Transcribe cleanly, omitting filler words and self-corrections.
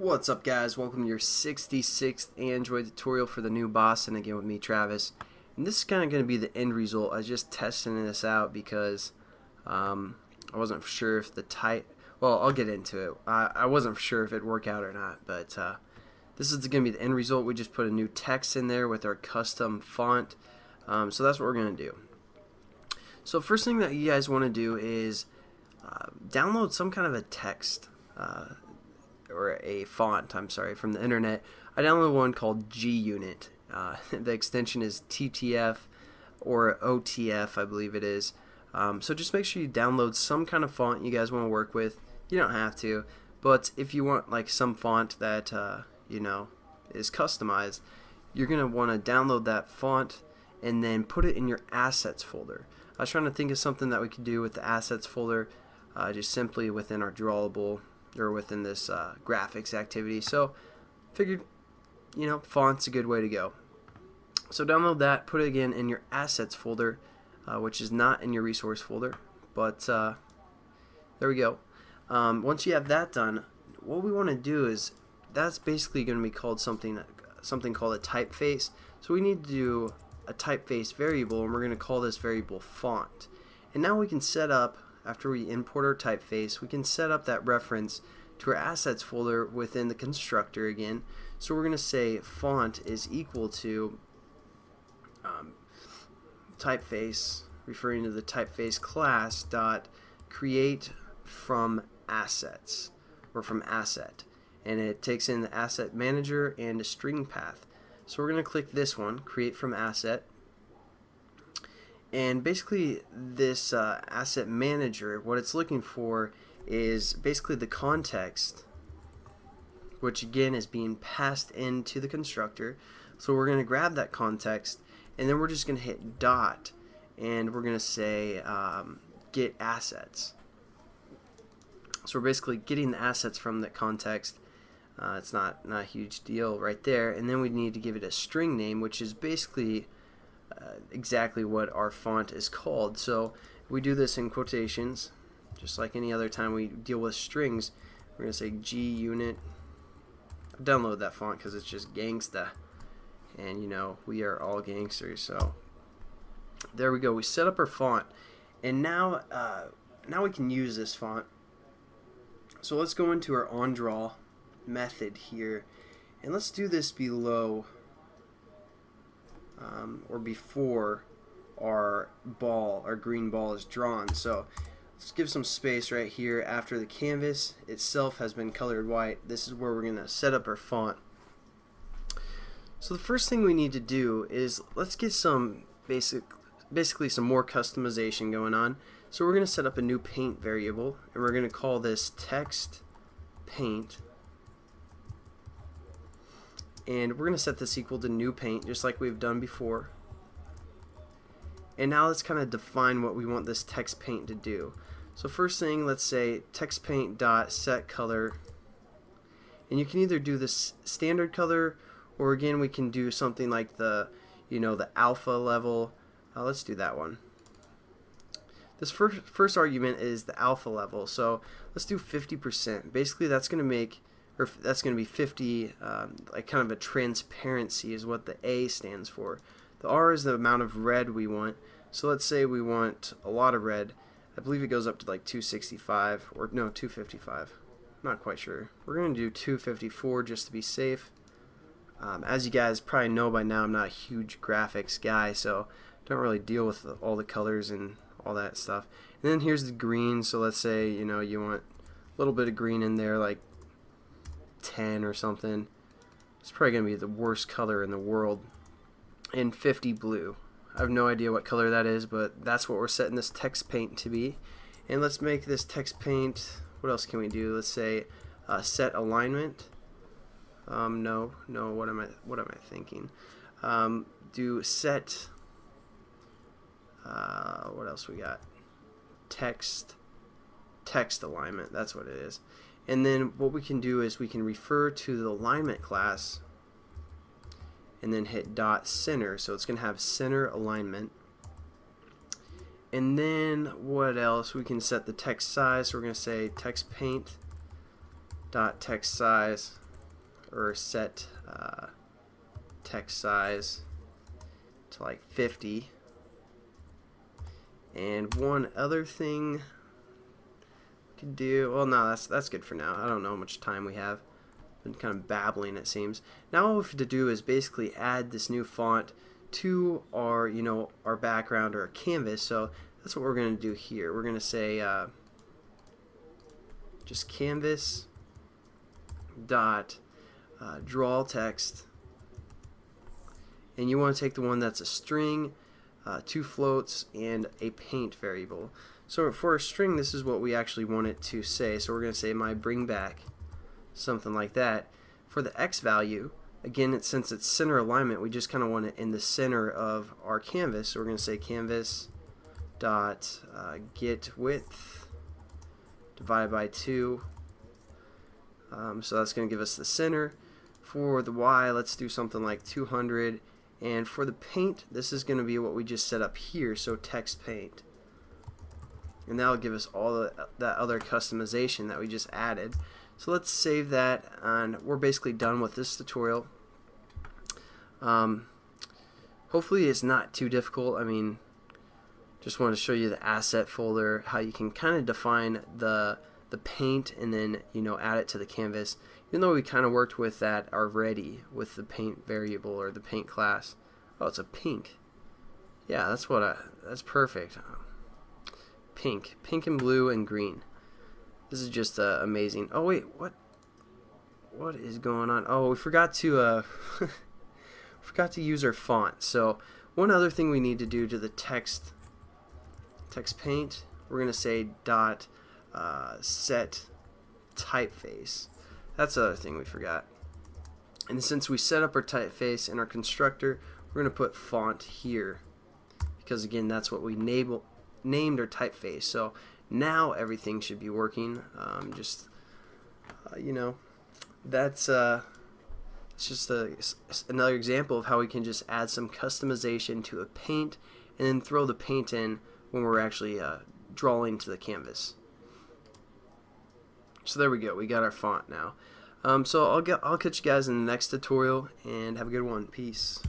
What's up, guys? Welcome to your 66th Android tutorial for the new boss, and again with me, Travis. And this is kind of going to be the end result. I was just testing this out because I wasn't sure if well, I'll get into it. I wasn't sure if it'd work out or not, but this is going to be the end result. We just put a new text in there with our custom font, so that's what we're going to do. So first thing that you guys want to do is download some kind of a text or a font, I'm sorry, from the internet. I downloaded one called G-Unit. The extension is TTF or OTF, I believe it is. So just make sure you download some kind of font you guys want to work with. You don't have to, but if you want like some font that you know, is customized, you're gonna want to download that font and then put it in your assets folder. I was trying to think of something that we could do with the assets folder, just simply within our drawable or within this graphics activity. So figured, you know, font's a good way to go. So download that, put it again in your assets folder, which is not in your resource folder, but there we go. Once you have that done, what we want to do is, that's basically going to be called something called a typeface. So we need to do a typeface variable, and we're going to call this variable font. And now we can set up, after we import our typeface, we can set up that reference to our assets folder within the constructor again. So we're going to say font is equal to typeface, referring to the typeface class, dot create from assets, or from asset. And it takes in the asset manager and a string path. So we're going to click this one, create from asset. And basically this asset manager, what it's looking for is basically the context, which again is being passed into the constructor. So we're going to grab that context, and then we're just going to hit dot, and we're going to say get assets. So we're basically getting the assets from the context. It's not a huge deal right there. And then we need to give it a string name, which is basically exactly what our font is called. So we do this in quotations, just like any other time we deal with strings. We're going to say G-Unit. Download that font because it's just gangsta, and you know, we are all gangsters. So there we go. We set up our font, and now we can use this font. So let's go into our onDraw method here, and let's do this below or before our green ball is drawn. So let's give some space right here after the canvas itself has been colored white. This is where we're going to set up our font. So the first thing we need to do is let's get some basically some more customization going on. So we're going to set up a new paint variable, and we're going to call this text paint. And we're going to set this equal to new paint, just like we've done before. And now let's kind of define what we want this text paint to do. So first thing, let's say text paint dot set color, and you can either do this standard color, or again we can do something like the alpha level. Let's do that one. This first argument is the alpha level, so let's do 50%. Basically that's going to make, or that's going to be 50, like kind of a transparency is what the A stands for. The R is the amount of red we want. So let's say we want a lot of red. I believe it goes up to like 265, or no, 255. I'm not quite sure. We're going to do 254 just to be safe. As you guys probably know by now, I'm not a huge graphics guy, so don't really deal with all the colors and all that stuff. And then here's the green. So let's say you want a little bit of green in there, like 10 or something. It's probably going to be the worst color in the world. And 50 blue. I have no idea what color that is, but that's what we're setting this text paint to be. And let's make this text paint, what else can we do? Let's say set alignment. No, what am I thinking? Do set what else we got? Text alignment, that's what it is. And then what we can do is we can refer to the alignment class and then hit dot center, so it's going to have center alignment. And then what else? We can set the text size, so we're going to say text paint dot text size or set text size to like 50. And one other thing we could do, well, no, that's good for now. I don't know how much time we have. Been kind of babbling, it seems. Now all we have to do is basically add this new font to our, our background or our canvas. So that's what we're going to do here. We're going to say just canvas dot draw text, and you want to take the one that's a string, 2 floats, and a paint variable. So for a string, this is what we actually want it to say. So we're going to say my bring back, something like that. For the X value, again, since it's center alignment, we just kind of want it in the center of our canvas. So we're going to say canvas dot get width divided by 2. So that's going to give us the center. For the Y, let's do something like 200. And for the paint, this is going to be what we just set up here, so text paint. And that'll give us all that other customization that we just added. So let's save that, and we're basically done with this tutorial. Hopefully it's not too difficult. I mean, just want to show you the asset folder, how you can kind of define the paint and then add it to the canvas, even though we kind of worked with that already with the paint variable or the paint class. Oh, it's a pink. Yeah, that's perfect. Pink and blue and green. This is just amazing. Oh wait, what is going on? Oh, we forgot to forgot to use our font. So one other thing we need to do to the text paint, we're gonna say dot set typeface. That's the other thing we forgot. And since we set up our typeface in our constructor, we're going to put font here, because again, that's what we named our typeface. So now everything should be working. That's it's just another example of how we can just add some customization to a paint and then throw the paint in when we're actually drawing to the canvas. So there we go, we got our font now. So I'll catch you guys in the next tutorial, and have a good one. Peace.